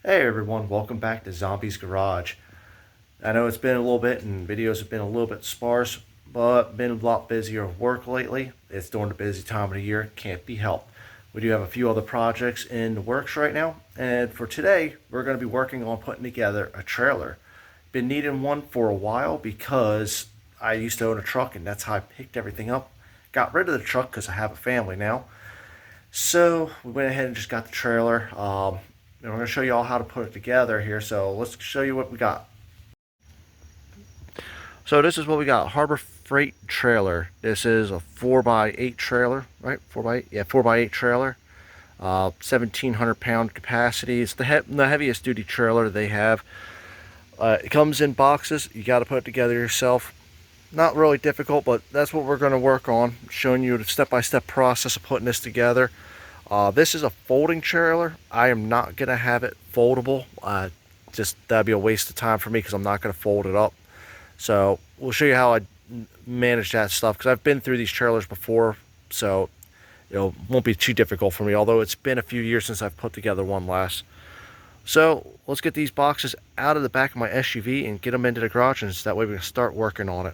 Hey everyone, welcome back to Zombies Garage. I know it's been a little bit and videos have been a little bit sparse, but been a lot busier with work lately. It's during the busy time of the year, can't be helped. We do have a few other projects in the works right now, and for today, we're going to be working on putting together a trailer. Been needing one for a while because I used to own a truck and that's how I picked everything up. Got rid of the truck because I have a family now. So we went ahead and just got the trailer. And we're going to show you all how to put it together here. So let's show you what we got. So this is what we got. Harbor Freight trailer. This is a 4x8 trailer, right? 4x8? Yeah, 4x8 trailer. 1,700 pound capacity. It's the heaviest duty trailer they have. It comes in boxes. You got to put it together yourself. Not really difficult, but that's what we're going to work on. Showing you the step-by-step process of putting this together. This is a folding trailer. I am not going to have it foldable. Just that'd be a waste of time for me because I'm not going to fold it up. So we'll show you how I manage that stuff because I've been through these trailers before. So it won't be too difficult for me, although it's been a few years since I've put together one last. So let's get these boxes out of the back of my SUV and get them into the garage, and so that way we can start working on it.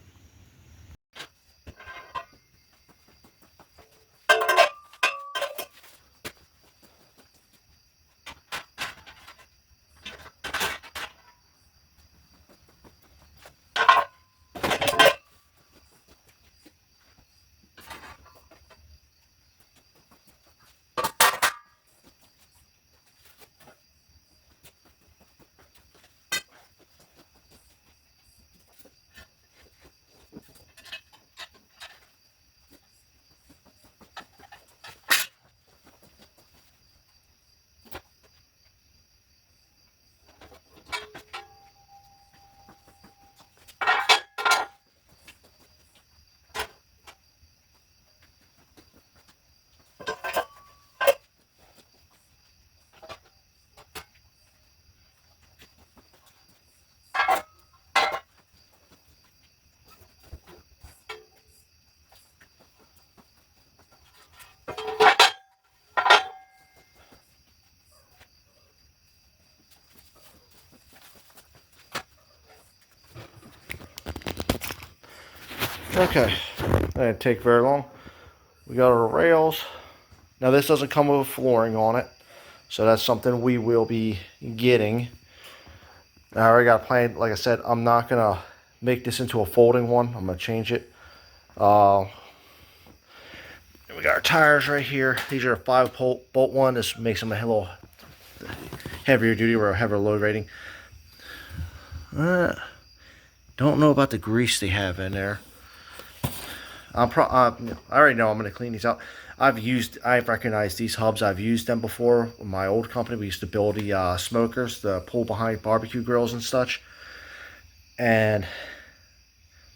Okay, that didn't take very long. We got our rails. Now this doesn't come with flooring on it, so that's something we will be getting. I already got a plan. Like I said, I'm not gonna make this into a folding one. I'm gonna change it. Uh, we got our tires right here. These are a 5 bolt one. This makes them a little heavier duty or a heavier load rating. Don't know about the grease they have in there. I already know I'm going to clean these out. I've recognized these hubs. I've used them before. In my old company, we used to build the smokers, the pull behind barbecue grills and such. And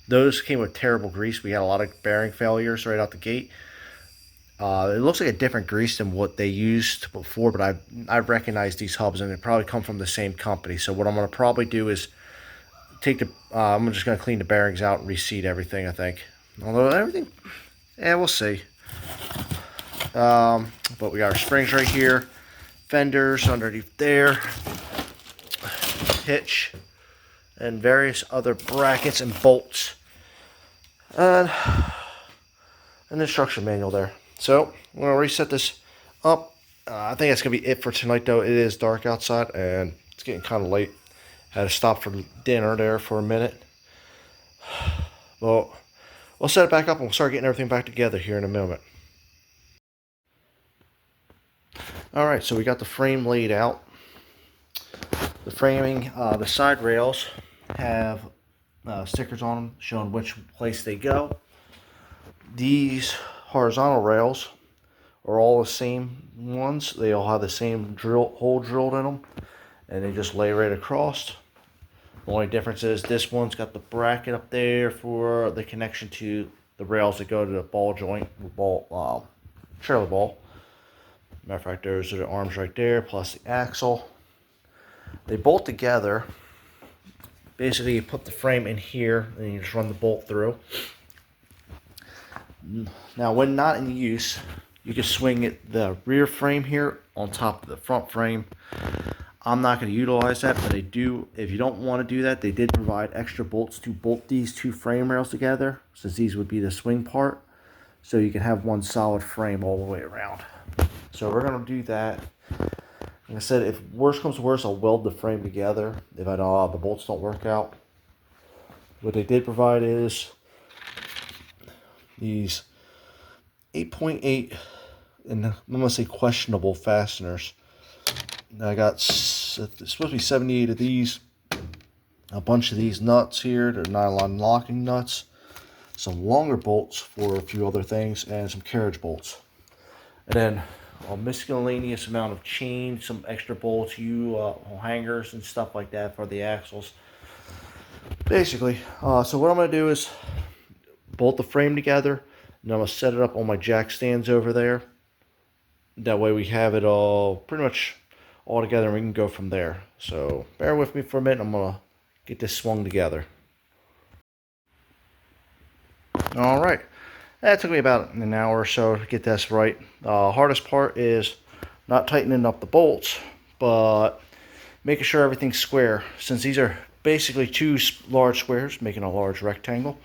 those came with terrible grease. We had a lot of bearing failures right out the gate. It looks like a different grease than what they used before, but I've recognized these hubs, and they probably come from the same company. So what I'm going to probably do is I'm just going to clean the bearings out and reseat everything, I think. Although everything, yeah, we'll see. But we got our springs right here, fenders underneath there, hitch, and various other brackets and bolts, and an instruction manual there. So I'm gonna reset this up. I think that's gonna be it for tonight, though. It is dark outside and it's getting kind of late. Had to stop for dinner there for a minute. Well, we'll set it back up and we'll start getting everything back together here in a moment. Alright, so we got the frame laid out. The framing, the side rails have stickers on them showing which place they go. These horizontal rails are all the same ones. They all have the same hole drilled in them, and they just lay right across. The only difference is this one's got the bracket up there for the connection to the rails that go to the ball joint, trailer ball. Matter of fact, those are the arms right there, plus the axle. They bolt together. Basically, you put the frame in here, and you just run the bolt through. Now, when not in use, you can swing the rear frame here on top of the front frame. I'm not going to utilize that, but they do. If you don't want to do that, they did provide extra bolts to bolt these two frame rails together, since these would be the swing part, so you can have one solid frame all the way around. So we're going to do that. Like I said, if worse comes to worse, I'll weld the frame together if I know the bolts don't work out. What they did provide is these 8.8, and I'm going to say questionable fasteners. I got, it's supposed to be 78 of these, a bunch of these nuts here, they're nylon locking nuts, some longer bolts for a few other things, and some carriage bolts. And then a miscellaneous amount of chain, some extra bolts, hangers and stuff like that for the axles. Basically, so what I'm going to do is bolt the frame together, and I'm going to set it up on my jack stands over there. That way we have it all pretty much all together and we can go from there. So bear with me for a minute, I'm going to get this swung together. Alright, that took me about an hour or so to get this right. Hardest part is not tightening up the bolts, but making sure everything's square. Since these are basically two large squares making a large rectangle,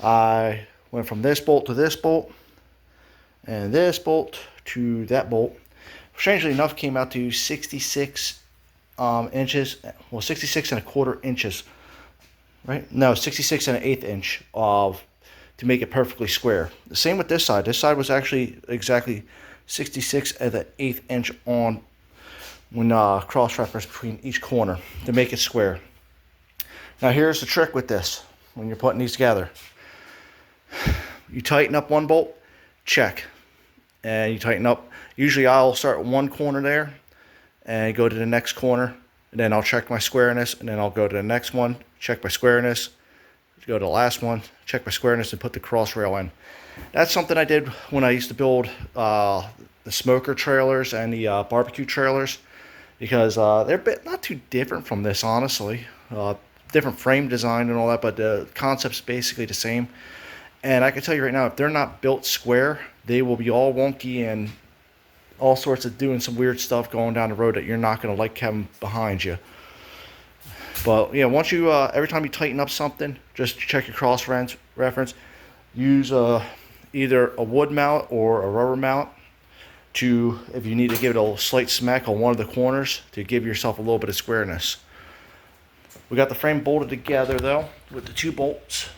I went from this bolt to this bolt and this bolt to that bolt. Strangely enough, came out to 66 inches, well 66 1/4 inches, right? No, 66 1/8 inch of to make it perfectly square. The same with this side. This side was actually exactly 66 1/8 inch on when cross reference between each corner to make it square. Now here's the trick with this when you're putting these together. You tighten up one bolt, check, and you tighten up. Usually I'll start at one corner there and go to the next corner, and then I'll check my squareness, and then I'll go to the next one, check my squareness, go to the last one, check my squareness, and put the cross rail in. That's something I did when I used to build the smoker trailers and the barbecue trailers, because they're a bit not too different from this, honestly. Different frame design and all that, but the concept's basically the same. And I can tell you right now, if they're not built square, they will be all wonky and all sorts of doing some weird stuff going down the road that you're not going to like having behind you. But yeah, once you every time you tighten up something, just check your cross reference. Use either a wood mount or a rubber mount to, if you need to give it a slight smack on one of the corners to give yourself a little bit of squareness. We got the frame bolted together though with the two bolts,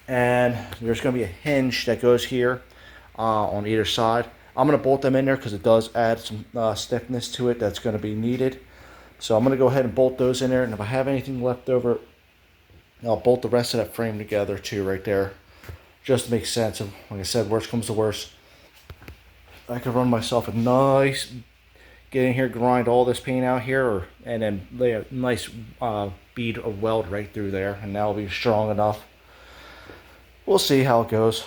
and there's going to be a hinge that goes here on either side. I'm going to bolt them in there because it does add some stiffness to it that's going to be needed. So I'm going to go ahead and bolt those in there, and if I have anything left over, I'll bolt the rest of that frame together too right there, just to make sense. And like I said, worst comes to worst, I could run myself a nice, get in here, grind all this paint out here, and then lay a nice bead of weld right through there, and that'll be strong enough. We'll see how it goes.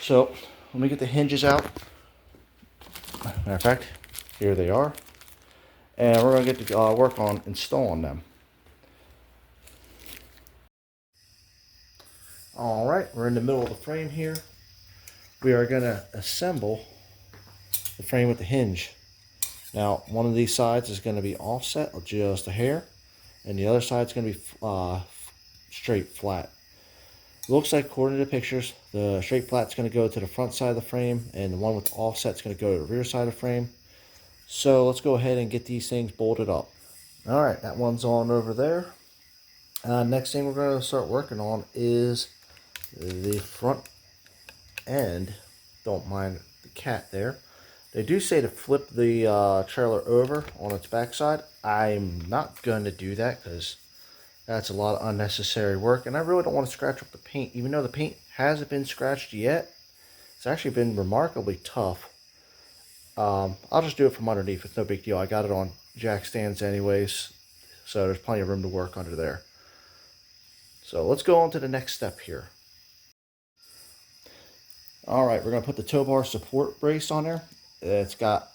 So let me get the hinges out. Matter of fact, here they are. And we're going to get to work on installing them. Alright, we're in the middle of the frame here. We are going to assemble the frame with the hinge. Now, one of these sides is going to be offset just a hair, and the other side is going to be straight flat. Looks like, according to the pictures, the straight flat is going to go to the front side of the frame, and the one with the offset is going to go to the rear side of the frame. So let's go ahead and get these things bolted up. Alright, that one's on over there. Next thing we're going to start working on is the front end. Don't mind the cat there. They do say to flip the trailer over on its backside. I'm not going to do that because that's a lot of unnecessary work, and I really don't want to scratch up the paint. Even though the paint hasn't been scratched yet, it's actually been remarkably tough. I'll just do it from underneath. It's no big deal. I got it on jack stands anyways, so there's plenty of room to work under there. So let's go on to the next step here. Alright, we're going to put the tow bar support brace on there. It's got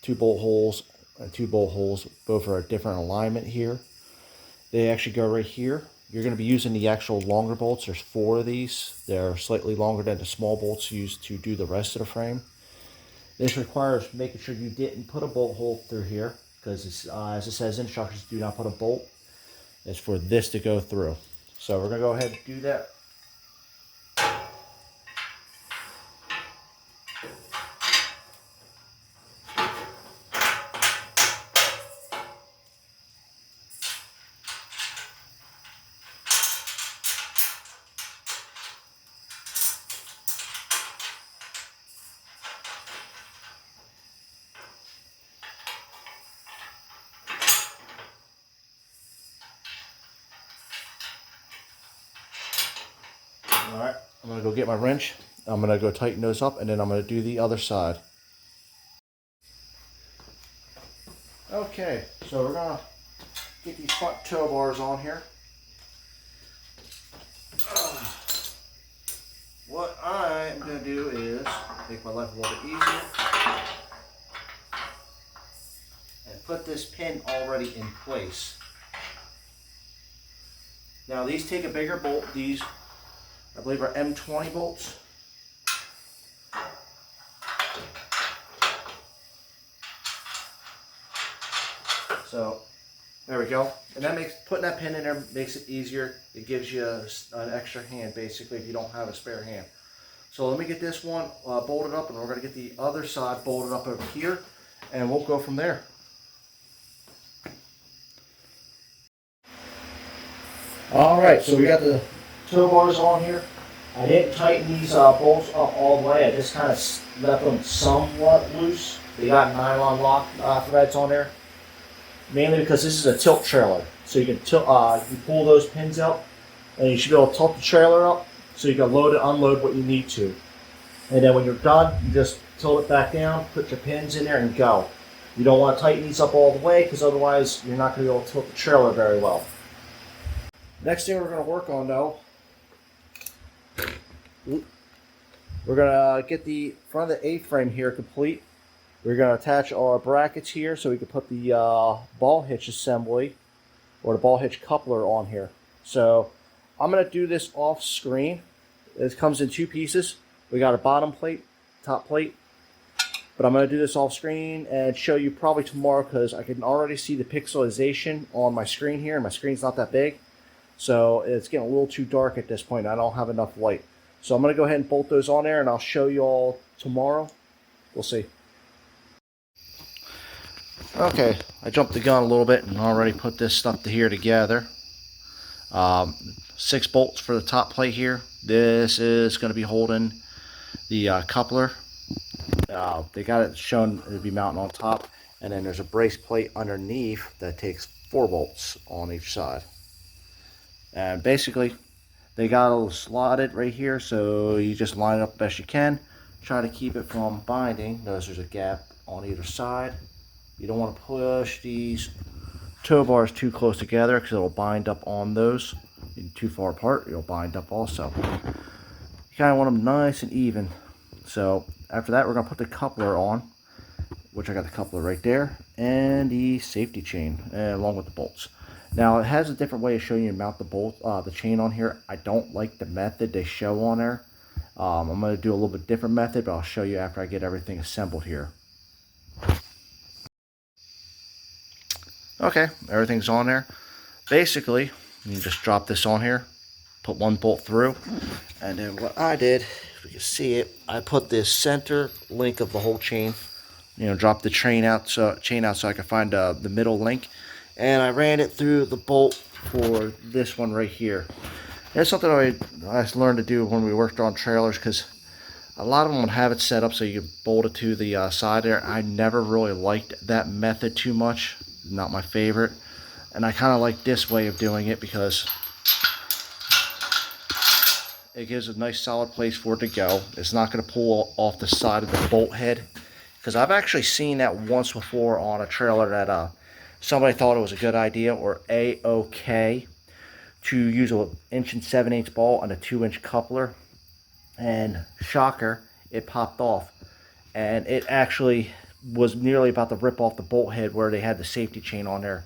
2 bolt holes and 2 bolt holes. Both are a different alignment here. They actually go right here. You're going to be using the actual longer bolts. There's 4 of these. They're slightly longer than the small bolts used to do the rest of the frame. This requires making sure you didn't put a bolt hole through here. because it's as it says in instructions, do not put a bolt. It's for this to go through. So we're gonna go ahead and do that. All right, I'm gonna go get my wrench. I'm gonna go tighten those up, and then I'm gonna do the other side. Okay, so we're gonna get these front tow bars on here. What I'm gonna do is make my life a little bit easier and put this pin already in place. Now these take a bigger bolt. These, I believe, are M20 bolts. So there we go. And that makes, putting that pin in there makes it easier. It gives you an extra hand basically if you don't have a spare hand. So let me get this one bolted up, and we're going to get the other side bolted up over here, and we'll go from there. Alright, so we got the tow bars on here. I didn't tighten these bolts up all the way. I just kind of left them somewhat loose. They got nylon lock threads on there. Mainly because this is a tilt trailer. So you can tilt, you pull those pins out, and you should be able to tilt the trailer up so you can load and unload what you need to. And then when you're done, you just tilt it back down, put your pins in there, and go. You don't want to tighten these up all the way because otherwise you're not going to be able to tilt the trailer very well. Next thing we're going to work on though, we're going to get the front of the A-frame here complete. We're going to attach our brackets here so we can put the ball hitch assembly or the ball hitch coupler on here. So I'm going to do this off screen. This comes in two pieces. We got a bottom plate, top plate. But I'm going to do this off screen and show you probably tomorrow because I can already see the pixelization on my screen here. My screen's not that big. So it's getting a little too dark at this point. I don't have enough light. So I'm going to go ahead and bolt those on there, and I'll show you all tomorrow. We'll see. Okay, I jumped the gun a little bit and already put this stuff here together. 6 bolts for the top plate here. This is going to be holding the coupler. They got it shown to be mounting on top, and then there's a brace plate underneath that takes 4 bolts on each side. And basically, they got it slotted right here, so you just line it up best you can. Try to keep it from binding. Notice there's a gap on either side. You don't want to push these tow bars too close together because it'll bind up on those. Too far apart, it'll bind up also. You kind of want them nice and even. So after that, we're going to put the coupler on, which I got the coupler right there, and the safety chain along with the bolts. Now it has a different way of showing you to mount the bolt, the chain on here. I don't like the method they show on there. I'm going to do a little bit different method, but I'll show you after I get everything assembled here. Okay, everything's on there. Basically, you just drop this on here, put one bolt through, and then what I did, if you can see it, I put this center link of the whole chain, drop the chain out so I can find the middle link, and I ran it through the bolt for this one right here. That's something I learned to do when we worked on trailers, because a lot of them would have it set up so you can bolt it to the side there. I never really liked that method too much. Not my favorite. And I kind of like this way of doing it because it gives a nice solid place for it to go. It's not going to pull off the side of the bolt head. Because I've actually seen that once before on a trailer that somebody thought it was a good idea or A-OK to use an 1 7/8 ball and a 2-inch coupler. And shocker, it popped off. And it actually was nearly about to rip off the bolt head where they had the safety chain on there.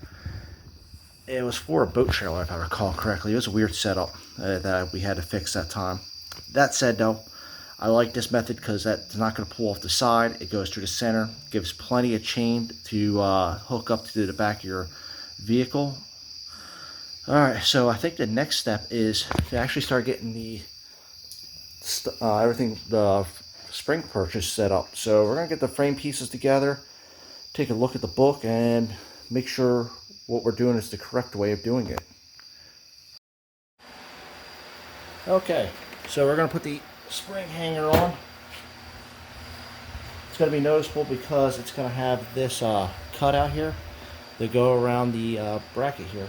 It was for a boat trailer, if I recall correctly. It was a weird setup that we had to fix that time. That said, though, I like this method because that's not going to pull off the side. It goes through the center, gives plenty of chain to hook up to the back of your vehicle. Alright, so I think the next step is to actually start getting the everything, the spring purchase set up. So we're going to get the frame pieces together, take a look at the book, and make sure what we're doing is the correct way of doing it. Okay, so we're going to put the spring hanger on. It's going to be noticeable because it's going to have this cut out here that go around the bracket here.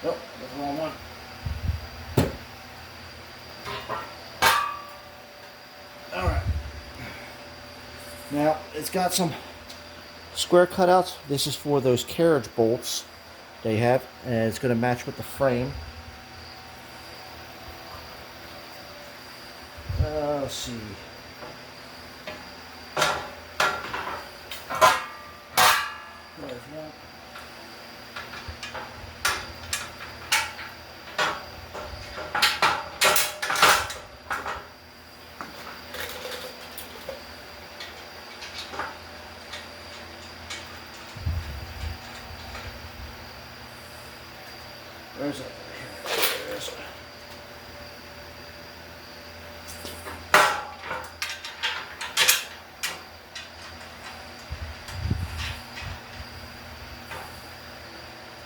Nope, that's the wrong one. Alright. Now, it's got some square cutouts. This is for those carriage bolts they have, and it's going to match with the frame. Let's see. There's one. Where's it? There's it.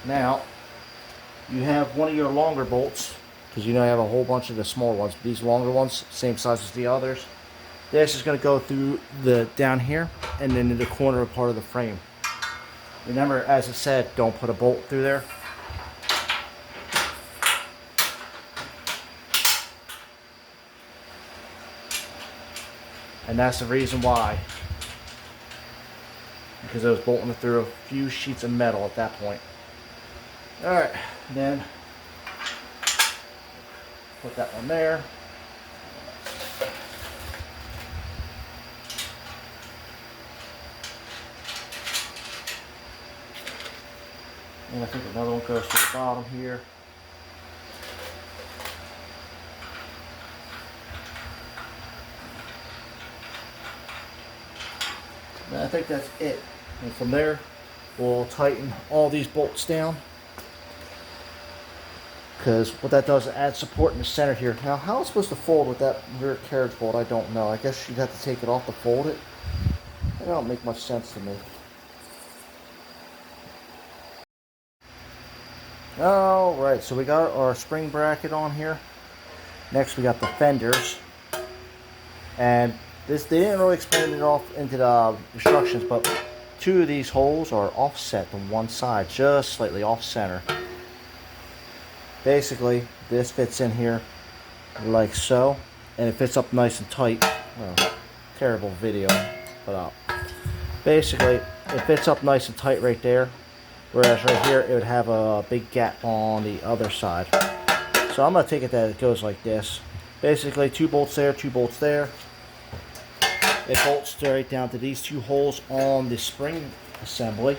Now, you have one of your longer bolts, because you know you have a whole bunch of the small ones. These longer ones, same size as the others. This is going to go through the down here and then in the corner part of the frame. Remember, as I said, don't put a bolt through there. And that's the reason why. Because I was bolting through a few sheets of metal at that point. Alright, then put that one there. And I think another one goes to the bottom here. And I think that's it. And from there, we'll tighten all these bolts down. Because what that does is add support in the center here. Now, how it's supposed to fold with that rear carriage bolt, I don't know. I guess you'd have to take it off to fold it. That don't make much sense to me. Alright, so we got our spring bracket on here. Next we got the fenders. And this, they didn't really explain it off into the instructions, but two of these holes are offset to one side, just slightly off center. Basically, this fits in here like so, and it fits up nice and tight. Well, terrible video, but basically, it fits up nice and tight right there. Whereas right here, it would have a big gap on the other side. So I'm going to take it that it goes like this. Basically, 2 bolts there, 2 bolts there. It bolts straight down to these 2 holes on the spring assembly.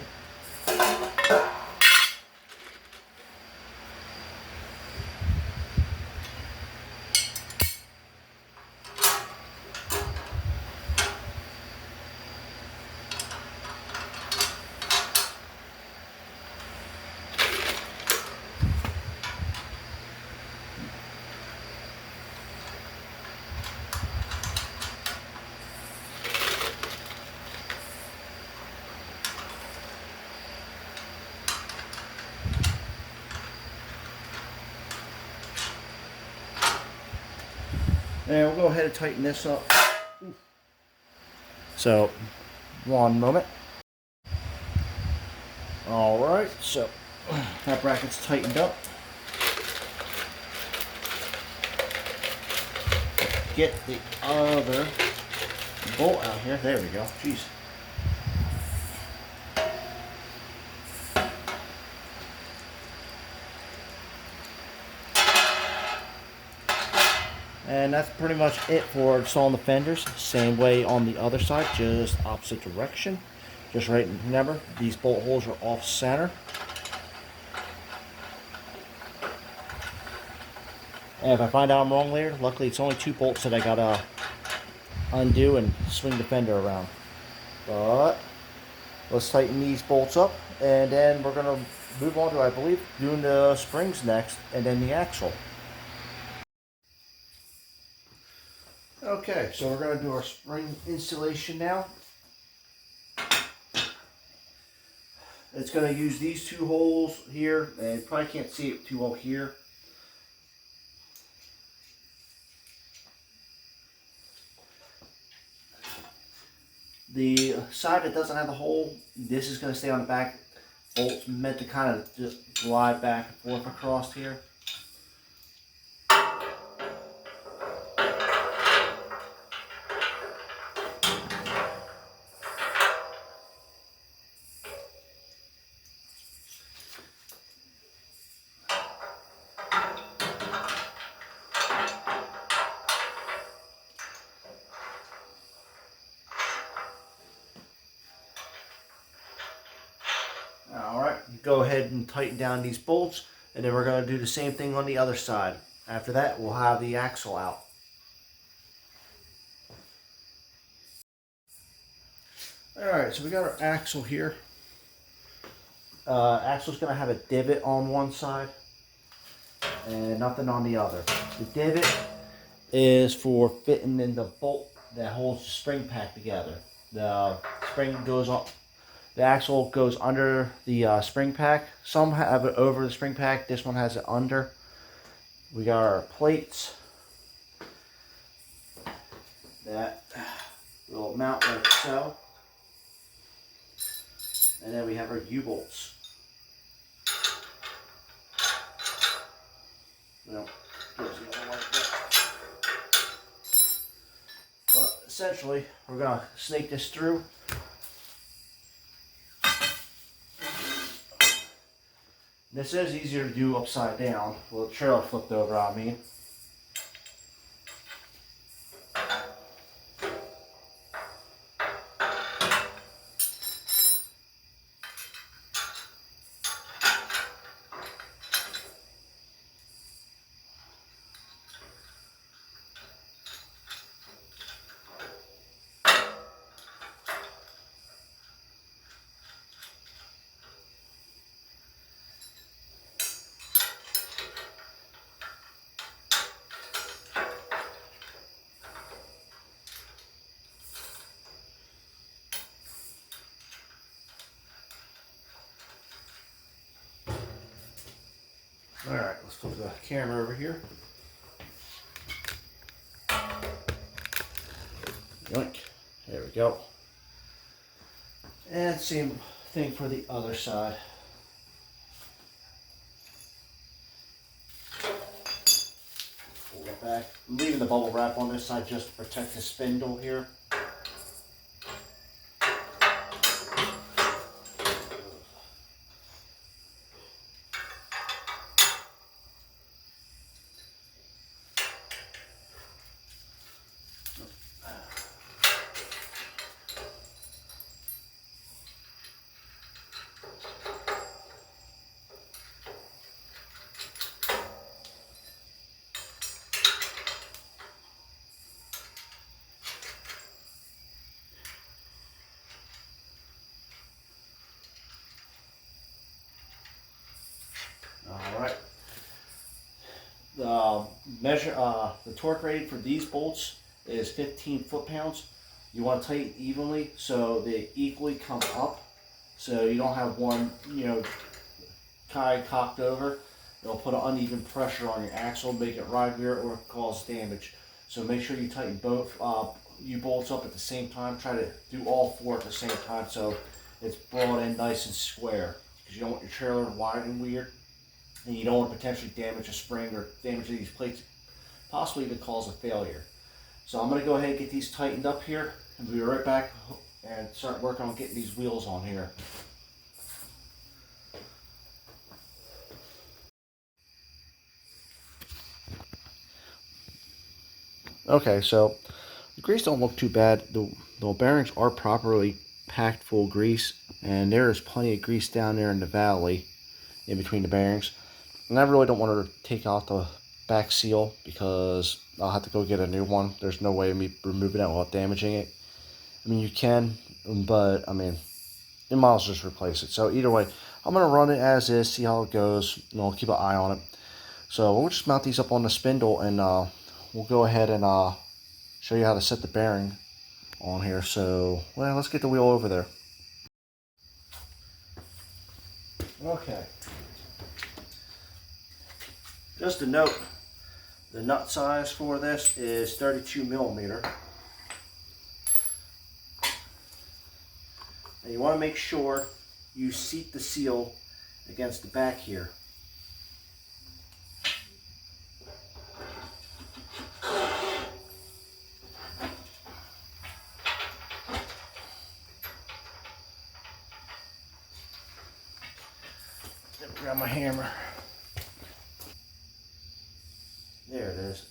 And we'll go ahead and tighten this up. So, one moment. Alright, so that bracket's tightened up. Get the other bolt out here. There we go. Jeez. And that's pretty much it for installing the fenders. Same way on the other side, just opposite direction. Just right, remember, these bolt holes are off center. And if I find out I'm wrong later, luckily it's only 2 bolts that I gotta undo and swing the fender around. But let's tighten these bolts up, and then we're gonna move on to, I believe, doing the springs next, and then the axle. Okay, so we're gonna do our spring installation now. It's gonna use these 2 holes here, and you probably can't see it too well here. The side that doesn't have the hole, this is going to stay on the back. Bolt's meant to kind of just glide back and forth across here. Alright, go ahead and tighten down these bolts, and then we're going to do the same thing on the other side. After that, we'll have the axle out. Alright, so we got our axle here. Axle's going to have a divot on one side and nothing on the other. The divot is for fitting in the bolt that holds the spring pack together. The spring goes up. The axle goes under the spring pack. Some have it over the spring pack. This one has it under. We got our plates that will mount like so. And then we have our U-bolts. Well, but essentially, we're going to snake this through. This is easier to do upside down. Well, the trailer flipped over, I mean. Alright, let's flip the camera over here. Yoink. There we go. And same thing for the other side. Pull it back. I'm leaving the bubble wrap on this side just to protect the spindle here. All right. The torque rating for these bolts is 15 foot-pounds. You want to tighten evenly so they equally come up, so you don't have one, kind of cocked over. It'll put an uneven pressure on your axle, make it ride weird or cause damage. So make sure you tighten both U-bolts up at the same time. Try to do all 4 at the same time so it's brought in nice and square, because you don't want your trailer wide and weird. And you don't want to potentially damage a spring or damage these plates, possibly even cause a failure. So I'm going to go ahead and get these tightened up here, and we'll be right back and start working on getting these wheels on here. Okay, so the grease don't look too bad. The bearings are properly packed full of grease, and there is plenty of grease down there in the valley in between the bearings. And I really don't want to take out the back seal because I'll have to go get a new one. There's no way of me removing it without damaging it. I mean, you can, but I mean, you might as well just replace it. So either way, I'm gonna run it as is, see how it goes, and I'll keep an eye on it. So we'll just mount these up on the spindle, and we'll go ahead and show you how to set the bearing on here. So, well, let's get the wheel over there. Okay. Just a note, the nut size for this is 32 millimeter. And you want to make sure you seat the seal against the back here. Grab my hammer. There it is.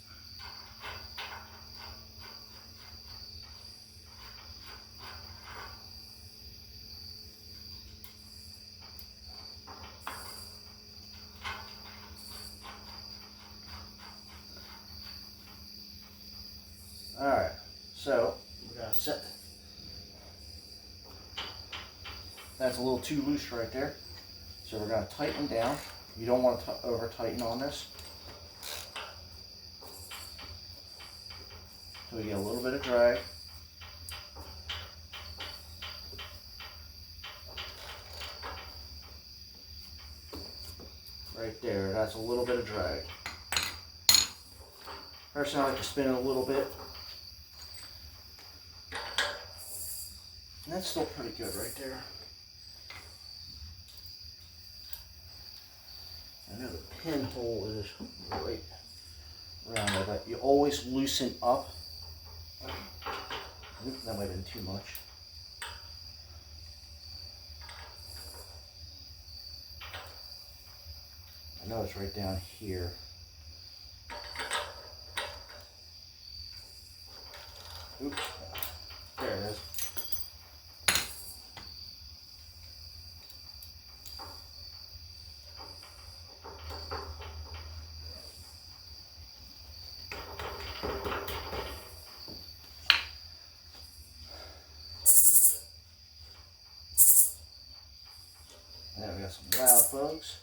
Alright, so we're going to set. That's a little too loose right there. So we're going to tighten down. You don't want to over tighten on this. So we get a little bit of drag. Right there, that's a little bit of drag. First I like to spin it a little bit. And that's still pretty good right there. I know the pinhole is right around there, but you always loosen up. Oops, that might have been too much. I know it's right down here. Oops, there it is. There we got some loud bugs.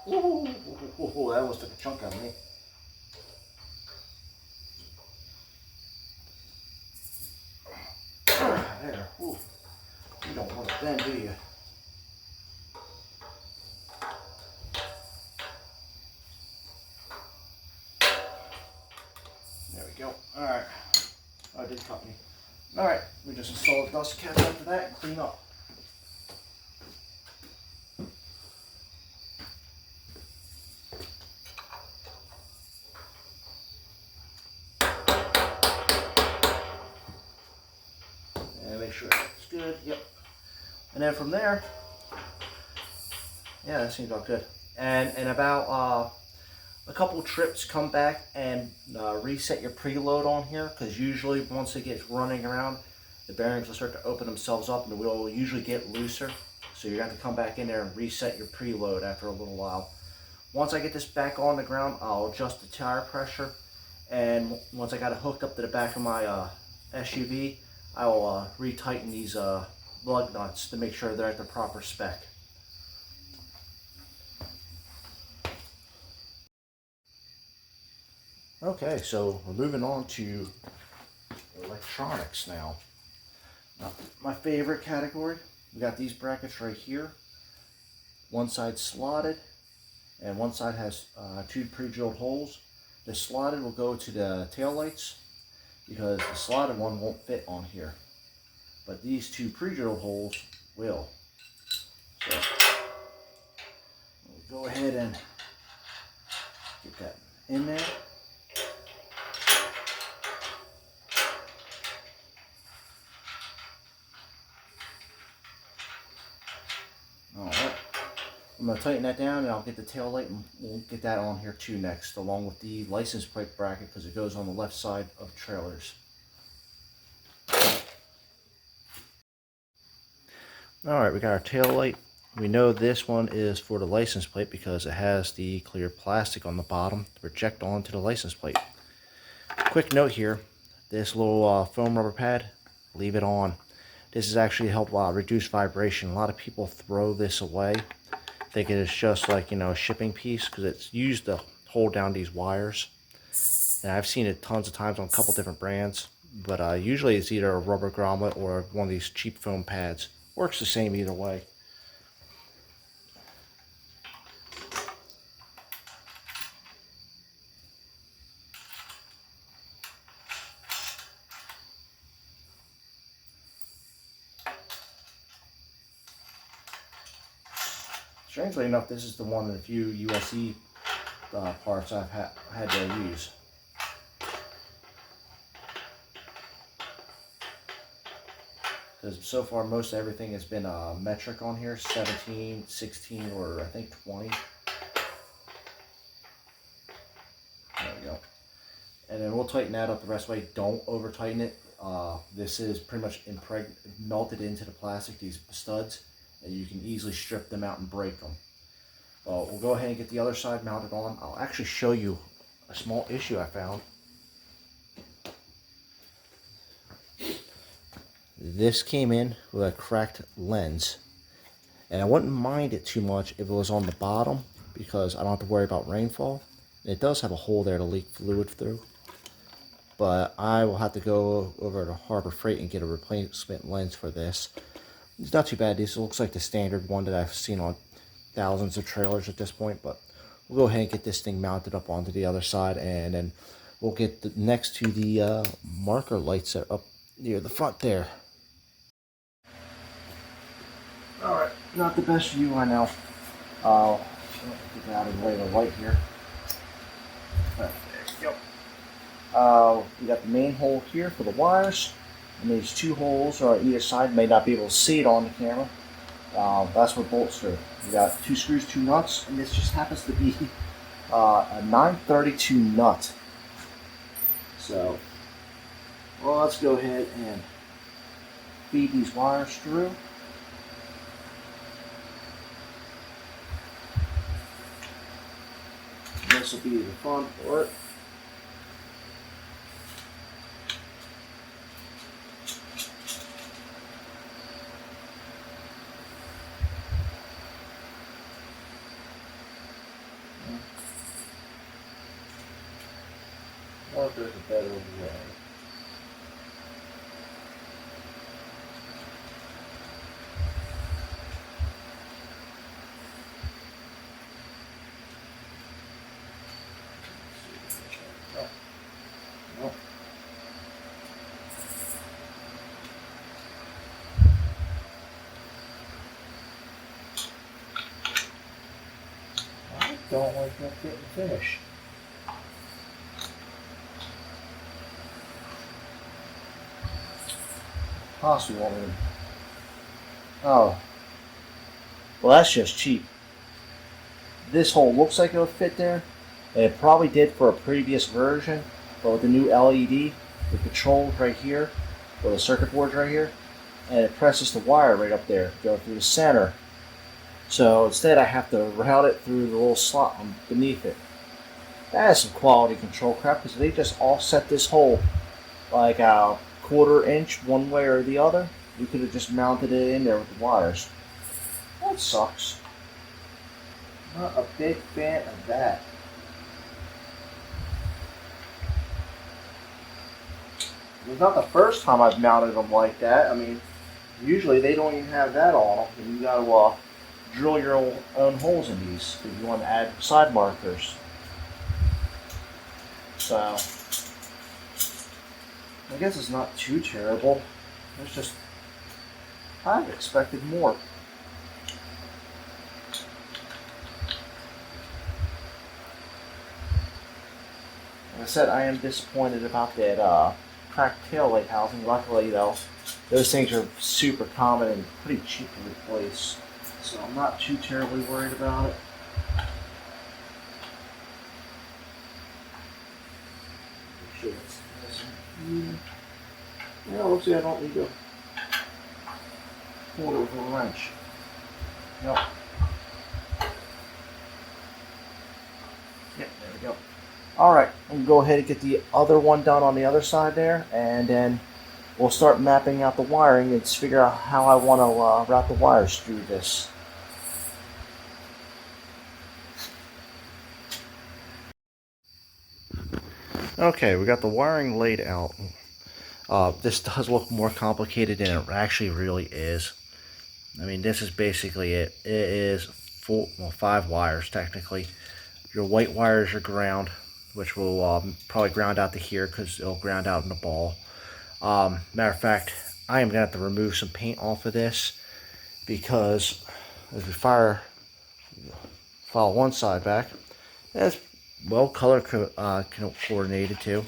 Ooh, that almost took a chunk out of me. There. Ooh. You don't want to bend, do you? There we go. Alright. Oh, it did cut me. Alright, we just install the dust cap after that and clean up. And make sure it's good. Yep. And then from there, yeah, that seems all good. And in about a couple trips, come back and reset your preload on here, because usually once it gets running around, the bearings will start to open themselves up and the wheel will usually get looser. So you're going to have to come back in there and reset your preload after a little while. Once I get this back on the ground, I'll adjust the tire pressure. And once I got it hooked up to the back of my SUV, I will retighten these lug nuts to make sure they're at the proper spec. Okay, so we're moving on to electronics now. My favorite category, we got these brackets right here. One side slotted, and one side has two pre-drilled holes. The slotted will go to the tail lights because the slotted one won't fit on here. But these two pre-drilled holes will. So we'll go ahead and get that in there. Alright. I'm going to tighten that down, and I'll get the tail light, and we'll get that on here too next, along with the license plate bracket, because it goes on the left side of trailers. Alright, we got our tail light. We know this one is for the license plate because it has the clear plastic on the bottom to project onto the license plate. Quick note here, this little foam rubber pad, leave it on. This is actually help reduce vibration. A lot of people throw this away, thinking it's just like, you know, a shipping piece, because it's used to hold down these wires. And I've seen it tons of times on a couple different brands, but usually it's either a rubber grommet or one of these cheap foam pads. Works the same either way. Strangely enough, this is the one of the few USE parts I've had to use. Because so far most everything has been metric on here, 17, 16, or I think 20. There we go. And then we'll tighten that up the rest of the way. Don't over tighten it. This is pretty much melted into the plastic, these studs, and you can easily strip them out and break them. We'll go ahead and get the other side mounted on. I'll actually show you a small issue I found. This came in with a cracked lens, and I wouldn't mind it too much if it was on the bottom, because I don't have to worry about rainfall. It does have a hole there to leak fluid through, but I will have to go over to Harbor Freight and get a replacement lens for this. It's not too bad. This looks like the standard one that I've seen on thousands of trailers at this point, but we'll go ahead and get this thing mounted up onto the other side, and then we'll get next to the marker lights that are up near the front there. Alright, not the best view, I know. I'll get that out of the way of the light here. There you go. We got the main hole here for the wires, and these two holes are on either side. May not be able to see it on the camera. That's what bolts do. We got 2 screws, 2 nuts, and this just happens to be a 932 nut. So, well, let's go ahead and feed these wires through. This will be the front for it. Or if there's a better way. I don't like that getting finished. Possibly won't even. Oh. Well, that's just cheap. This hole looks like it'll fit there, and it probably did for a previous version, but with the new LED, the controls right here, or the circuit boards right here, and it presses the wire right up there, go through the center. So instead I have to route it through the little slot beneath it. That is some quality control crap, because they just offset this hole like a quarter-inch one way or the other. You could have just mounted it in there with the wires. That sucks. Not a big fan of that. It's not the first time I've mounted them like that. I mean, usually they don't even have that on them. You gotta drill your own holes in these if you want to add side markers. So, I guess it's not too terrible. It's just, I've expected more. Like I said, I am disappointed about that cracked tail light housing. Luckily, though, those things are super common and pretty cheap to replace. So I'm not too terribly worried about it. Make sure it's nice and even. Yeah, let's see, I don't need to pull it with a wrench. Yep. Yep, there we go. Alright, I'm going to go ahead and get the other one done on the other side there, and then we'll start mapping out the wiring and figure out how I want to route the wires through this. Okay, we got the wiring laid out. This does look more complicated than it actually really is. I mean, this is basically it. It is 5 wires technically. Your white wire is your ground, which will probably ground out to here because it'll ground out in the ball. Matter of fact, I am going to have to remove some paint off of this because as we file one side back, it's well color coordinated too.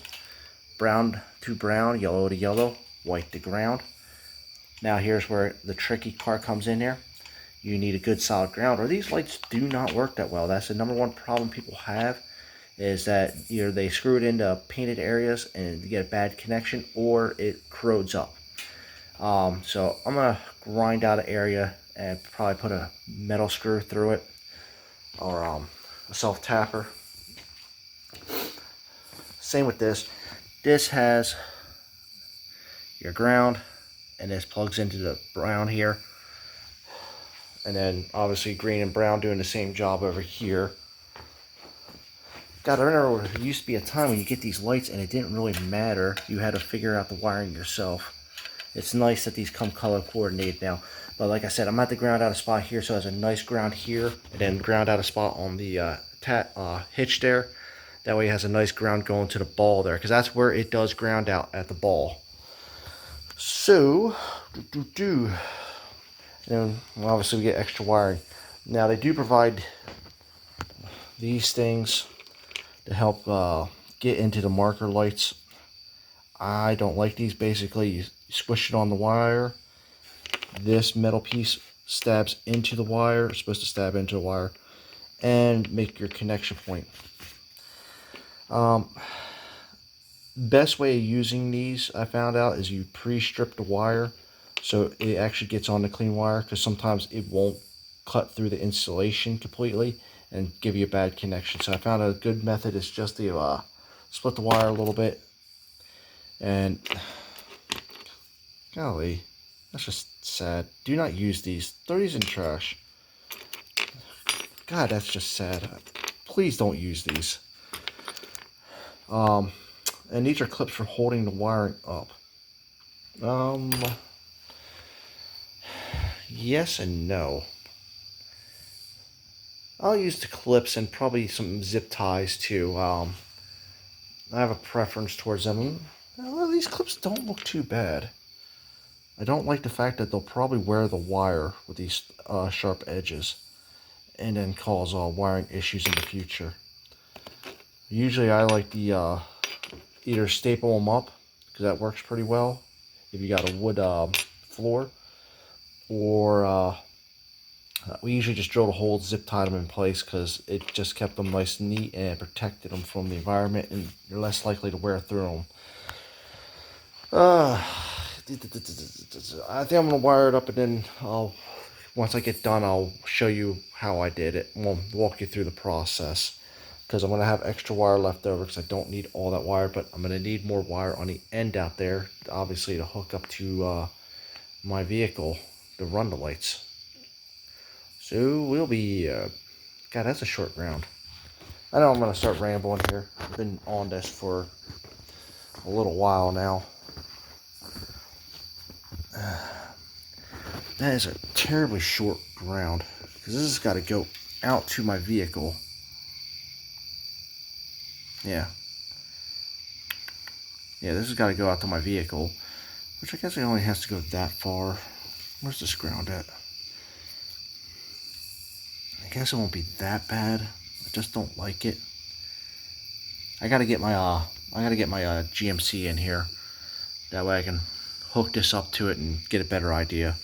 Brown to brown, yellow to yellow, white to ground. Now here's where the tricky part comes in here. You need a good solid ground, or these lights do not work that well. That's the #1 problem people have, is that either they screw it into painted areas and you get a bad connection, or it corrodes up. So I'm gonna grind out an area and probably put a metal screw through it, or a self tapper. Same with this. This has your ground, and this plugs into the brown here. And then obviously green and brown doing the same job over here. God, I remember there used to be a time when you get these lights and it didn't really matter. You had to figure out the wiring yourself. It's nice that these come color coordinated now. But like I said, I'm at the ground out a spot here, so it has a nice ground here, and then ground out a spot on the hitch there. That way it has a nice ground going to the ball there, because that's where it does ground out, at the ball. So, and then well, obviously we get extra wiring. Now they do provide these things to help get into the marker lights. I don't like these. Basically, you squish it on the wire. This metal piece stabs into the wire. It's supposed to stab into the wire and make your connection point. Best way of using these, I found out, is you pre-strip the wire so it actually gets on the clean wire, because sometimes it won't cut through the insulation completely and give you a bad connection. So I found a good method is just to split the wire a little bit, and golly, that's just sad. Do not use these. Throw these in the trash. God, that's just sad. Please don't use these. And these are clips for holding the wiring up. Yes and no. I'll use the clips and probably some zip ties too. I have a preference towards them. Well, these clips don't look too bad. I don't like the fact that they'll probably wear the wire with these sharp edges and then cause wiring issues in the future. Usually I like the either staple them up, because that works pretty well if you got a wood floor, or we usually just drilled a hole, zip tied them in place, because it just kept them nice and neat and protected them from the environment, and you're less likely to wear through them. I think I'm gonna wire it up, and then once I get done, I'll show you how I did it. We'll walk you through the process, because I'm gonna have extra wire left over, because I don't need all that wire, but I'm gonna need more wire on the end out there, obviously, to hook up to my vehicle to run the lights. So we'll be God, that's a short round. I know I'm gonna start rambling here. I've been on this for a little while now. That is a terribly short round, because this has got to go out to my vehicle. Yeah, this has got to go out to my vehicle, which I guess it only has to go that far. Where's this ground at? I guess it won't be that bad. I just don't like it. I gotta get my GMC in here. That way I can hook this up to it and get a better idea.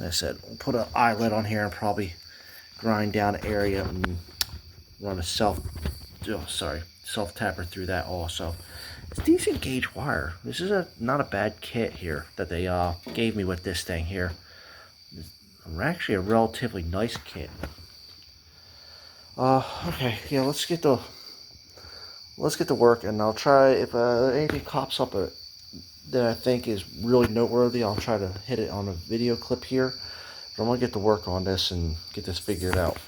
like I said, we'll put an eyelet on here and probably grind down an area and run a self tapper through that also. It's decent gauge wire. This is not a bad kit here that they gave me with this thing here. It's actually a relatively nice kit. Okay, yeah, let's get to work, and I'll try, if anything pops up that I think is really noteworthy, I'll try to hit it on a video clip here. But I'm gonna get to work on this and get this figured out.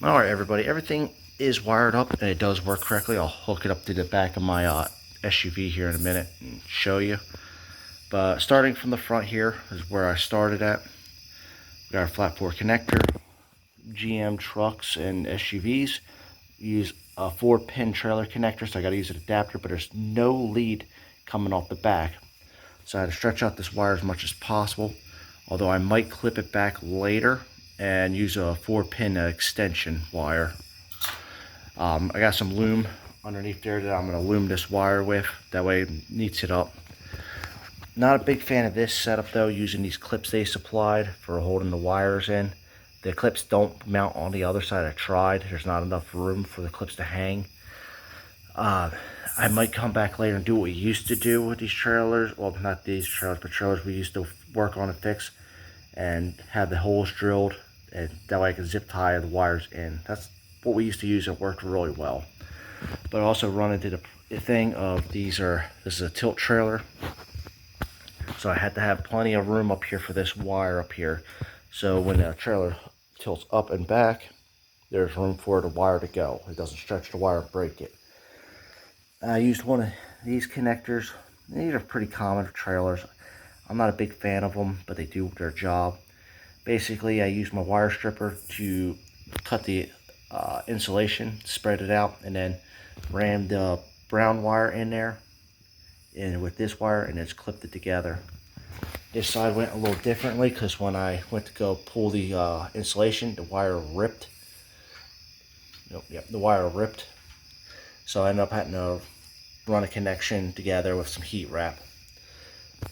All right, everybody, everything is wired up and it does work correctly. I'll hook it up to the back of my SUV here in a minute and show you. But starting from the front here is where I started at. We got our flat 4 connector. GM trucks and SUVs use a 4-pin trailer connector, so I got to use an adapter, but there's no lead coming off the back. So I had to stretch out this wire as much as possible, although I might clip it back later and use a 4-pin extension wire. I got some loom underneath there that I'm going to loom this wire with. That way it neats it up. Not a big fan of this setup though, using these clips they supplied for holding the wires in. The clips don't mount on the other side. I tried. There's not enough room for the clips to hang. I might come back later and do what we used to do with these trailers. Well, not these trailers, but trailers we used to work on and fix, and have the holes drilled, and that way I can zip tie the wires in. That's what we used to use. It worked really well. But I also run into the thing of this is a tilt trailer, so I had to have plenty of room up here for this wire up here. So when the trailer tilts up and back, there's room for the wire to go. It doesn't stretch the wire and break it. I used one of these connectors. These are pretty common for trailers. I'm not a big fan of them, but they do their job. Basically, I use my wire stripper to cut the insulation, spread it out, and then ram the brown wire in there and with this wire, and just clipped it together. This side went a little differently because when I went to go pull the insulation, the wire ripped. Yep, the wire ripped. So I ended up having to run a connection together with some heat wrap.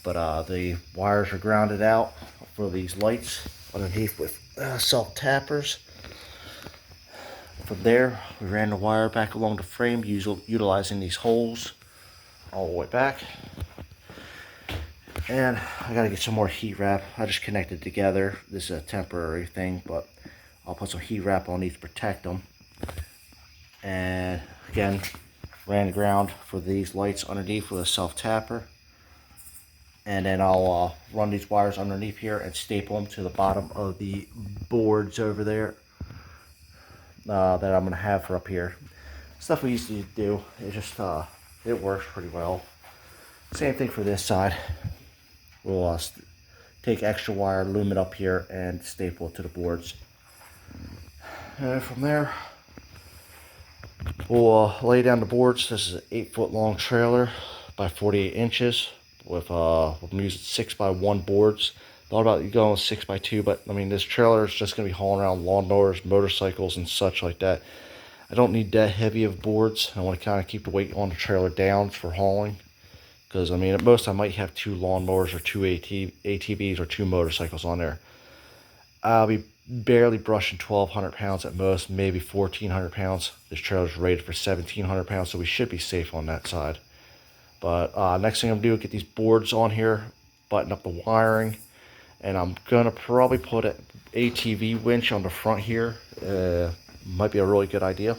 But the wires are grounded out for these lights underneath with self tappers. From there, we ran the wire back along the frame, utilizing these holes all the way back. And I gotta get some more heat wrap. I just connected together. This is a temporary thing, but I'll put some heat wrap on these to protect them. And again, ran the ground for these lights underneath with a self tapper. And then I'll run these wires underneath here and staple them to the bottom of the boards over there that I'm gonna have for up here. Stuff we used to do. It just it works pretty well. Same thing for this side. We'll take extra wire, loom it up here, and staple it to the boards. And from there, we'll lay down the boards. This is an 8-foot long trailer by 48 inches with I'm using 6x1 boards. Thought about going with 6x2, but I mean, this trailer is just going to be hauling around lawnmowers, motorcycles, and such like that. I don't need that heavy of boards. I want to kind of keep the weight on the trailer down for hauling. Because, I mean, at most I might have 2 lawnmowers or 2 ATVs or 2 motorcycles on there. I'll be barely brushing 1,200 pounds at most, maybe 1,400 pounds. This trailer's rated for 1,700 pounds, so we should be safe on that side. But next thing I'm going to do is get these boards on here, button up the wiring, and I'm going to probably put an ATV winch on the front here. Might be a really good idea.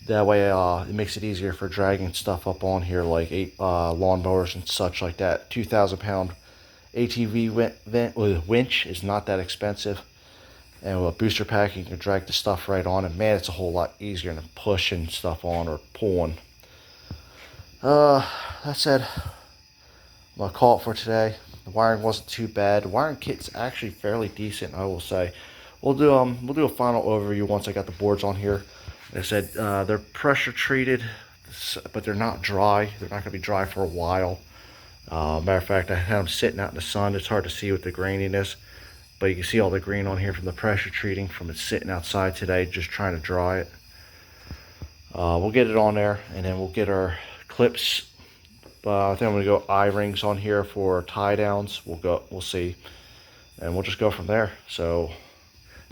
That way it makes it easier for dragging stuff up on here, like lawnmowers and such like that. 2,000 pound ATV winch is not that expensive. And with a booster pack, you can drag the stuff right on. And man, it's a whole lot easier than pushing stuff on or pulling. That said, I'm going to call it for today. The wiring wasn't too bad. The wiring kit's actually fairly decent, I will say. We'll do a final overview once I got the boards on here. Like I said, they're pressure treated, but they're not dry. They're not going to be dry for a while. Matter of fact, I had them sitting out in the sun. It's hard to see with the graininess, but you can see all the green on here from the pressure treating from it sitting outside today, just trying to dry it. We'll get it on there, and then we'll get our clips But I think I'm gonna go I-rings on here for tie downs. We'll see, and we'll just go from there. So,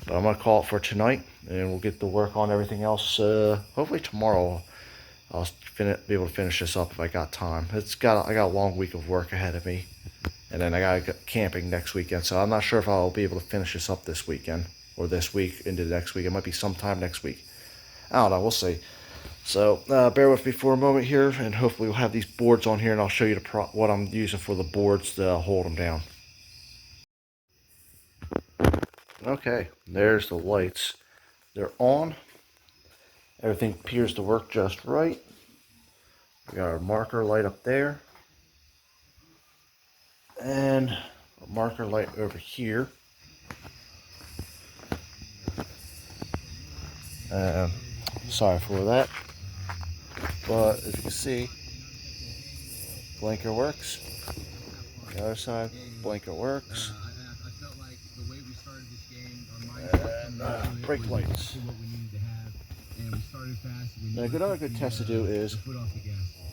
but I'm gonna call it for tonight, and we'll get to work on everything else. Hopefully tomorrow I'll be able to finish this up if I got time. I got a long week of work ahead of me, and then I got to go camping next weekend. So I'm not sure if I'll be able to finish this up this weekend or this week into the next week. It might be sometime next week. I don't know. We'll see. So bear with me for a moment here, and hopefully we'll have these boards on here, and I'll show you what I'm using for the boards to hold them down. Okay, there's the lights. They're on. Everything appears to work just right. We got our marker light up there, and a marker light over here. Sorry for that, but as you can see, blinker works. The other side, blinker works. And brake lights. Now, another good test to do is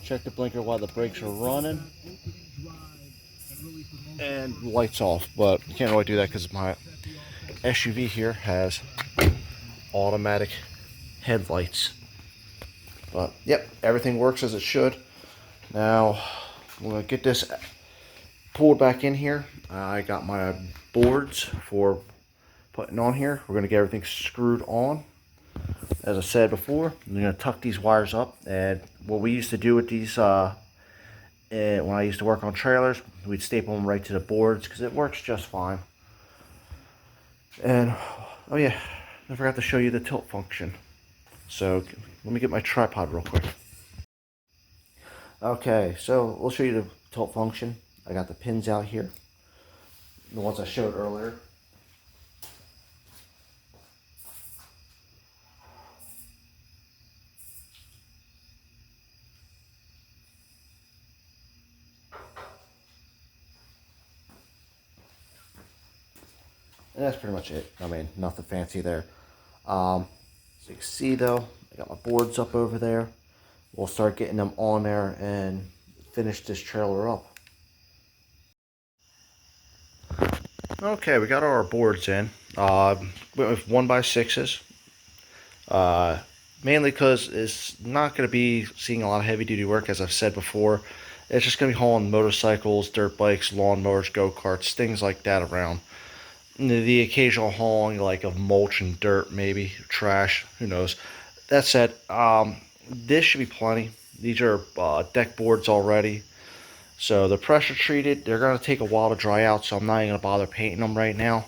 check the blinker while the brakes are running and lights off, but you can't really do that because my SUV here has automatic headlights. But yep, everything works as it should. Now I'm gonna get this pulled back in here. I got my boards for putting on here. We're gonna get everything screwed on. As I said before, I'm gonna tuck these wires up, and what we used to do with these when I used to work on trailers, we'd staple them right to the boards because it works just fine. And oh yeah, I forgot to show you the tilt function. So let me get my tripod real quick. Okay, so we'll show you the tilt function. I got the pins out here, the ones I showed earlier. And that's pretty much it. I mean, nothing fancy there. So you can see though, I got my boards up over there. We'll start getting them on there and finish this trailer up. Okay, we got all our boards in. Went with 1x6s. Mainly because it's not going to be seeing a lot of heavy duty work, as I've said before. It's just going to be hauling motorcycles, dirt bikes, lawnmowers, go-karts, things like that around. The occasional hauling like of mulch and dirt, maybe trash, who knows. That said, this should be plenty. These are deck boards already, so they're pressure treated. They're going to take a while to dry out, so I'm not even going to bother painting them right now.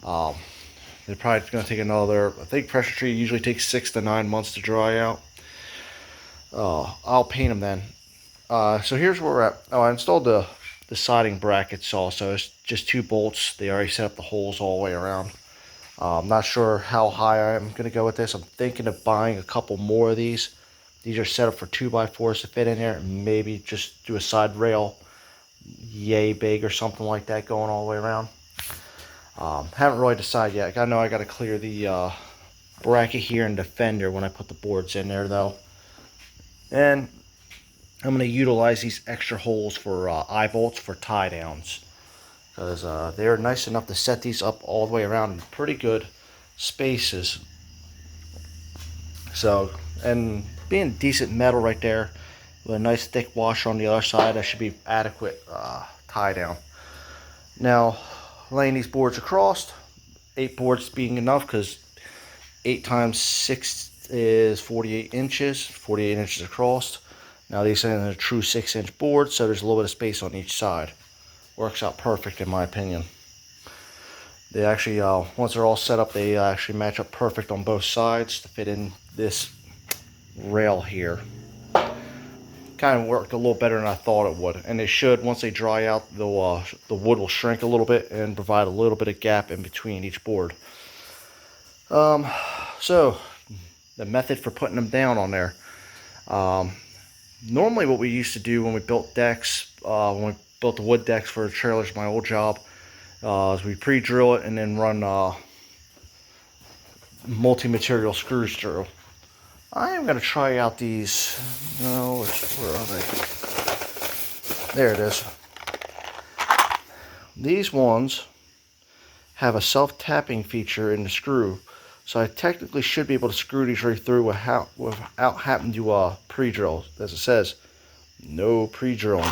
They're probably going to take another, I think pressure treat usually takes 6 to 9 months to dry out. I'll paint them then. So here's where we're at. Oh, I installed the siding brackets also. It's just 2 bolts. They already set up the holes all the way around. I'm not sure how high I'm going to go with this. I'm thinking of buying a couple more of these. These are set up for 2x4s to fit in there. Maybe just do a side rail yay big or something like that going all the way around. Haven't really decided yet. I know I got to clear the bracket here and the fender when I put the boards in there though. And I'm going to utilize these extra holes for eye bolts for tie downs, because they're nice enough to set these up all the way around in pretty good spaces. So, and being decent metal right there with a nice thick washer on the other side, that should be adequate tie down. Now, laying these boards across, 8 boards being enough, because 8 times 6 is 48 inches, 48 inches across. Now these are a true 6-inch board, so there's a little bit of space on each side. Works out perfect in my opinion. They actually, once they're all set up, they actually match up perfect on both sides to fit in this rail here. Kind of worked a little better than I thought it would, and they should. Once they dry out, the wood will shrink a little bit and provide a little bit of gap in between each board. So the method for putting them down on there. Normally what we used to do when we built decks, when we built the wood decks for the trailers, my old job, is we pre-drill it and then run multi-material screws through. I am going to try out these, no, where are they? There it is. These ones have a self-tapping feature in the screw, so I technically should be able to screw these right through without having to pre-drill. As it says, no pre-drilling.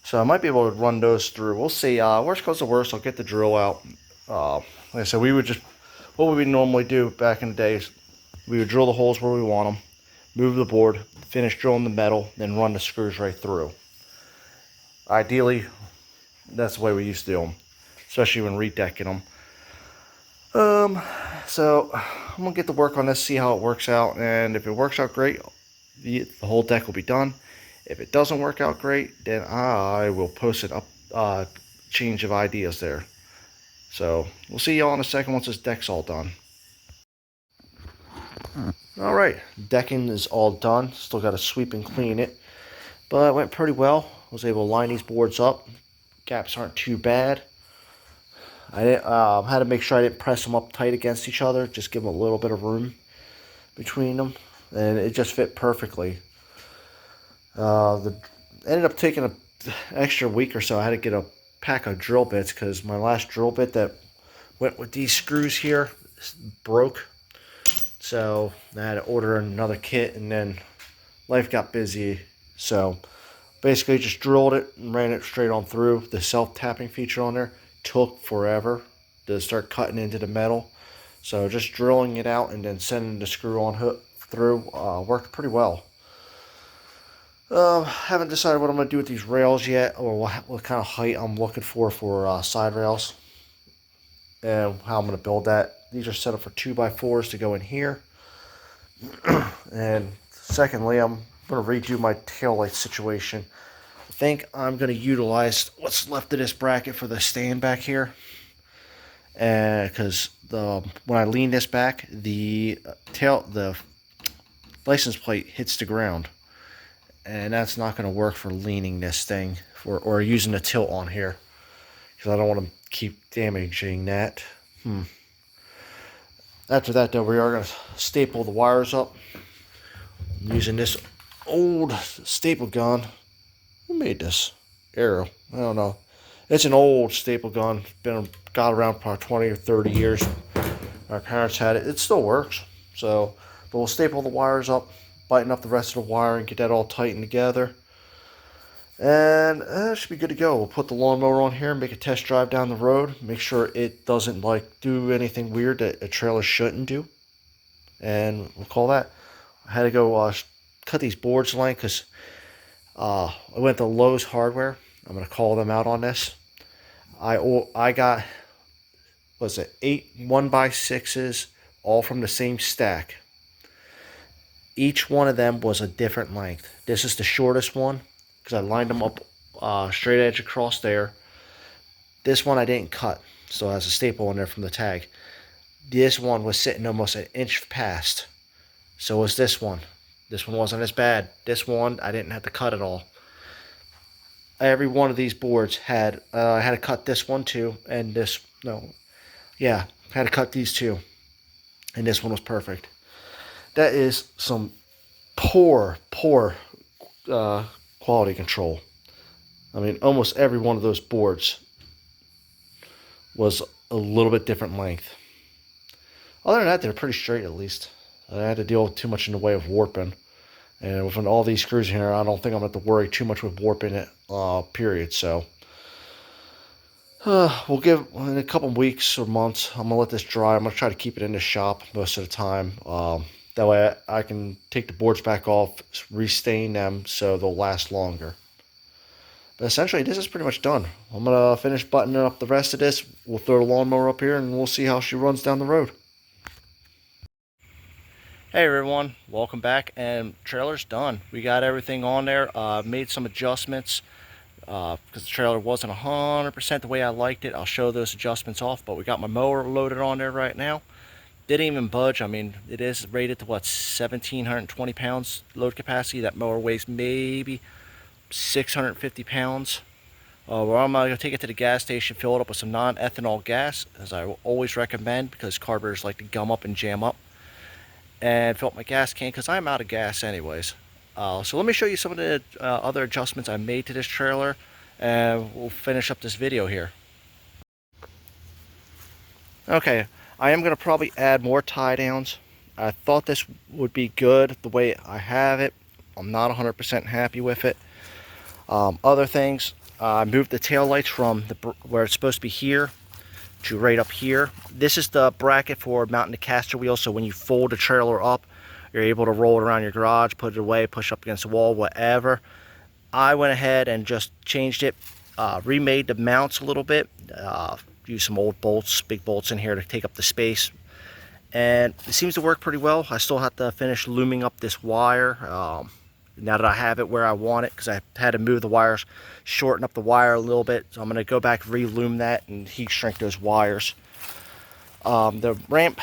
So I might be able to run those through. We'll see. Worst comes to worst, I'll get the drill out. Like I said, what we normally do back in the days, we would drill the holes where we want them, move the board, finish drilling the metal, then run the screws right through. Ideally, that's the way we used to do them, especially when redecking them. So I'm gonna get to work on this, see how it works out, and if it works out great, the whole deck will be done. If it doesn't work out great, then I will post an change of ideas there. So we'll see y'all in a second once this deck's all done. All right, decking is all done. Still got to sweep and clean it, but it went pretty well. I was able to line these boards up. Gaps aren't too bad. I had to make sure I didn't press them up tight against each other. Just give them a little bit of room between them, and it just fit perfectly. Ended up taking an extra week or so. I had to get a pack of drill bits because my last drill bit that went with these screws here broke. So I had to order another kit, and then life got busy. So basically just drilled it and ran it straight on through. The self-tapping feature on there took forever to start cutting into the metal. So just drilling it out and then sending the screw on hook through worked pretty well. Haven't decided what I'm going to do with these rails yet, or what kind of height I'm looking for side rails, and how I'm going to build that. These are set up for 2x4s to go in here. And secondly, I'm going to redo my tail light situation. I think I'm going to utilize what's left of this bracket for the stand back here. Because when I lean this back, the license plate hits the ground. And that's not going to work for leaning this thing or using the tilt on here, because I don't want to keep damaging that. After that, though, we are going to staple the wires up. I'm using this old staple gun. Who made this? Arrow. I don't know. It's an old staple gun. Got around for 20 or 30 years. My parents had it. It still works. But we'll staple the wires up, lighten up the rest of the wire, and get that all tightened together. And that should be good to go. We'll put the lawnmower on here and make a test drive down the road. Make sure it doesn't do anything weird that a trailer shouldn't do. And we'll call that. I had to go cut these boards length because I went to Lowe's Hardware. I'm going to call them out on this. I got, 8 1x6s, all from the same stack. Each one of them was a different length. This is the shortest one because I lined them up straight edge across there. This one I didn't cut, so it has a staple in there from the tag. This one was sitting almost an inch past. So was this one. This one wasn't as bad. This one I didn't have to cut at all. Every one of these boards had I had to cut this one too, and I had to cut these two, and this one was perfect. That is some poor quality control. I mean, almost every one of those boards was a little bit different length. Other than that, they're pretty straight at least. I had to deal with too much in the way of warping. And with all these screws in here, I don't think I'm going to have to worry too much with warping it, period. So, we'll give, in a couple weeks or months, I'm going to let this dry. I'm going to try to keep it in the shop most of the time. That way I can take the boards back off, restain them so they'll last longer. But essentially, this is pretty much done. I'm going to finish buttoning up the rest of this. We'll throw the lawnmower up here, and we'll see how she runs down the road. Hey everyone, welcome back, and trailer's done. We got everything on there. Made some adjustments because the trailer wasn't 100% the way I liked it. I'll show those adjustments off, but we got my mower loaded on there right now. Didn't even budge. I mean, it is rated to 1,720 pounds load capacity. That mower weighs maybe 650 pounds. Well, I'm going to take it to the gas station, fill it up with some non-ethanol gas, as I will always recommend, because carburetors like to gum up and jam up. And fill up my gas can because I'm out of gas anyways. So let me show you some of the other adjustments I made to this trailer, and we'll finish up this video here. Okay, I am going to probably add more tie downs. I thought this would be good the way I have it. I'm not 100% happy with it. Other things, I moved the tail lights from where it's supposed to be here to right up here. This is the bracket for mounting the caster wheel, so when you fold the trailer up, you're able to roll it around your garage, put it away, push up against the wall, whatever. I went ahead and just changed it, remade the mounts a little bit, used some old bolts, big bolts in here to take up the space, and it seems to work pretty well. I still have to finish looming up this wire now that I have it where I want it, because I had to move the wires, shorten up the wire a little bit. So I'm going to go back, re-loom that, and heat shrink those wires. The ramp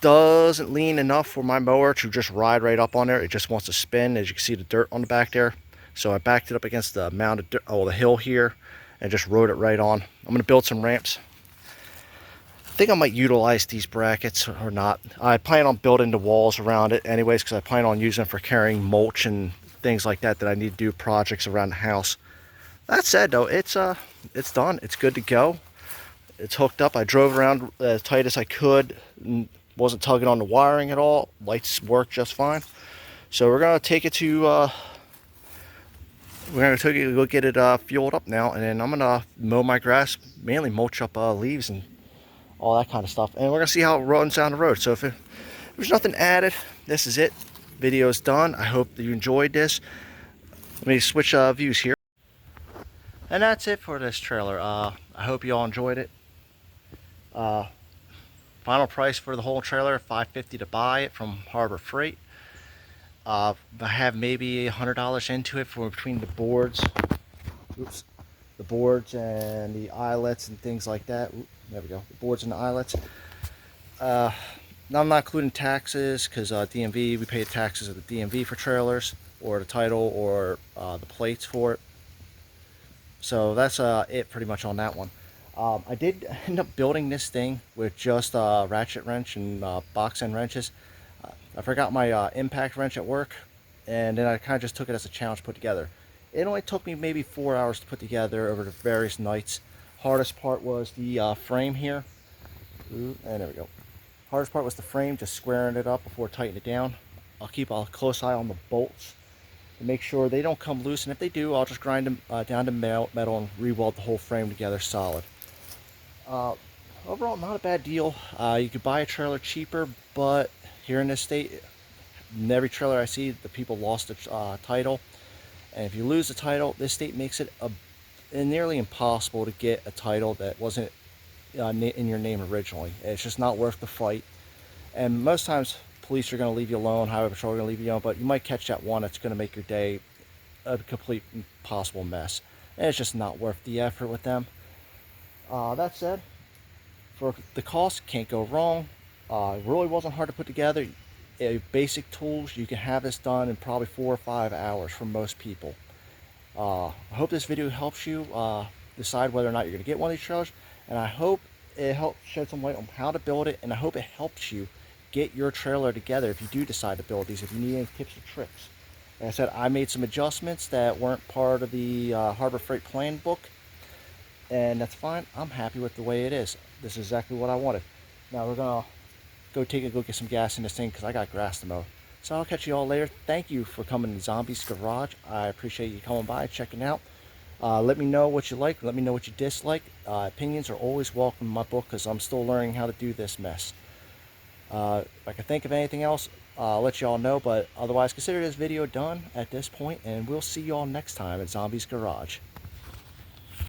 doesn't lean enough for my mower to just ride right up on there. It just wants to spin, as you can see the dirt on the back there. So I backed it up against the mounted, the hill here, and just rode it right on. I'm going to build some ramps. I think I might utilize these brackets or not. I plan on building the walls around it anyways, because I plan on using them for carrying mulch and things like that I need to do projects around the house. That said though, it's done. It's good to go. It's hooked up. I drove around as tight as I could. Wasn't tugging on the wiring at all. Lights work just fine. So we're gonna take it to go get it fueled up now, and then I'm gonna mow my grass, mainly mulch up leaves and all that kind of stuff, and we're gonna see how it runs down the road. So if there's nothing added, this is it. Video's done. I hope that you enjoyed this. Let me switch views here, and that's it for this trailer. I hope you all enjoyed it. Final price for the whole trailer, $550 to buy it from Harbor Freight. I have maybe $100 into it for between the boards, the boards and the eyelets and things like that. There we go, the boards and the eyelets. Now I'm not including taxes, because DMV, we pay taxes at the DMV for trailers, or the title, or the plates for it. So that's it pretty much on that one. I did end up building this thing with just ratchet wrench and box end wrenches. I forgot my impact wrench at work, and then I kind of just took it as a challenge to put together. It only took me maybe 4 hours to put together over the various nights. Hardest part was the frame here. Ooh, and there we go. Hardest part was the frame, just squaring it up before tightening it down. I'll keep a close eye on the bolts to make sure they don't come loose, and if they do, I'll just grind them down to metal and re-weld the whole frame together solid. Overall, not a bad deal. You could buy a trailer cheaper, but here in this state, in every trailer I see, the people lost the title. And if you lose the title, this state makes it nearly impossible to get a title that wasn't in your name originally. It's just not worth the fight. And most times, police are going to leave you alone, highway patrol are going to leave you alone, but you might catch that one that's going to make your day a complete impossible mess. And it's just not worth the effort with them. That said, for the cost, can't go wrong. It really wasn't hard to put together. Basic tools, you can have this done in probably 4 or 5 hours for most people. I hope this video helps you decide whether or not you're going to get one of these trailers, and I hope it helps shed some light on how to build it, and I hope it helps you get your trailer together if you do decide to build these, if you need any tips or tricks. Like I said, I made some adjustments that weren't part of the Harbor Freight plan book, and that's fine. I'm happy with the way it is. This is exactly what I wanted. Now we're gonna go get some gas in this thing, because I got grass to mow. So I'll catch you all later. Thank you for coming to Zombies Garage. I appreciate you coming by, checking out. Let me know what you like. Let me know what you dislike. Opinions are always welcome in my book, because I'm still learning how to do this mess. If I can think of anything else, I'll let you all know. But otherwise, consider this video done at this point, and we'll see you all next time at Zombies Garage.